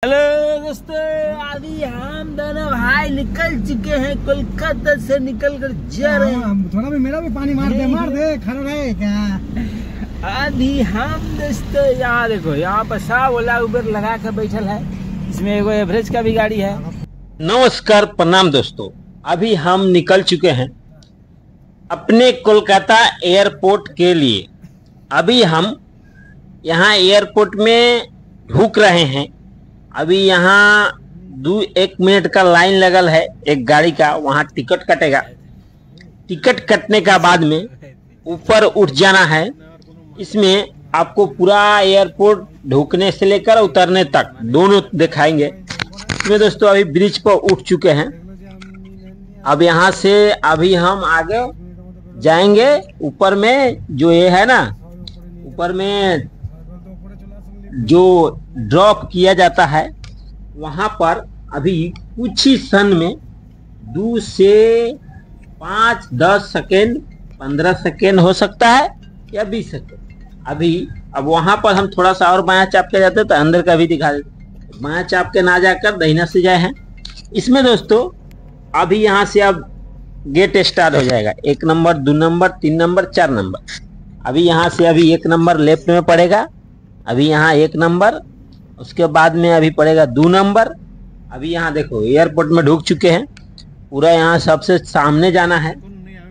Hello दोस्तों, अभी हम दोनों भाई निकल चुके हैं, कोलकाता से निकल कर जा रहे हैं। थोड़ा भी मेरा भी पानी मार दे खड़ा रहे क्या। अभी हम दोस्तों यहाँ देखो, यहाँ पर सब ओला उबर लगा कर बैठल है। इसमें एगो एवरेज का भी गाड़ी है। नमस्कार, प्रणाम दोस्तों। अभी हम निकल चुके हैं अपने कोलकाता एयरपोर्ट के लिए। अभी हम यहाँ एयरपोर्ट में ढुक रहे हैं। अभी यहाँ 1 मिनट का लाइन लगल है एक गाड़ी का, वहाँ टिकट कटेगा। टिकट कटने का बाद में ऊपर उठ जाना है। इसमें आपको पूरा एयरपोर्ट ढुकने से लेकर उतरने तक दोनों दिखाएंगे। इसमें दोस्तों अभी ब्रिज पर उठ चुके हैं। अब यहाँ से अभी हम आगे जाएंगे। ऊपर में जो ये है ना, ऊपर में जो ड्रॉप किया जाता है, वहां पर अभी कुछ ही क्षण में 2 से 5, 10 सेकेंड, 15 सेकेंड हो सकता है या 20 सेकेंड। अभी अब वहां पर हम थोड़ा सा और बायां चाप के जाते तो अंदर का भी दिखा देते। बायां चाप के ना जाकर दाहिना से जाए हैं। इसमें दोस्तों अभी यहाँ से अब गेट स्टार्ट हो जाएगा। 1 नंबर, 2 नंबर, 3 नंबर, 4 नंबर। अभी यहाँ से अभी 1 नंबर लेफ्ट में पड़ेगा। अभी यहाँ 1 नंबर, उसके बाद में अभी पड़ेगा 2 नंबर। अभी यहाँ देखो एयरपोर्ट में ढुक चुके हैं। पूरा यहाँ सबसे सामने जाना है,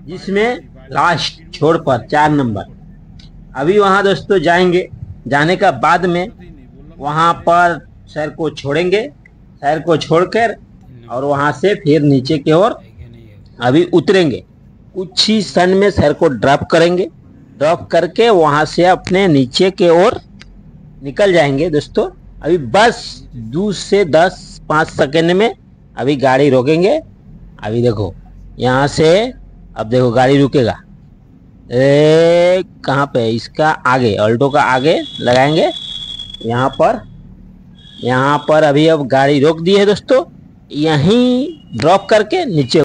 जिसमें लास्ट छोड़ पर 4 नंबर। अभी वहाँ दोस्तों जाएंगे। जाने का बाद में वहाँ पर शहर को छोड़ेंगे। शहर को छोड़कर और वहाँ से फिर नीचे की ओर अभी उतरेंगे। कुछ ही क्षण में शहर को ड्रॉप करेंगे। ड्रॉप करके वहाँ से अपने नीचे के ओर निकल जाएंगे दोस्तों। अभी बस 2 से 5 सेकेंड में अभी गाड़ी रोकेंगे। अभी देखो यहाँ से, अब देखो गाड़ी रुकेगा। कहाँ पे, इसका आगे, अल्टो का आगे लगाएंगे। यहाँ पर अभी अब गाड़ी रोक दी है दोस्तों। यहीं ड्रॉप करके नीचे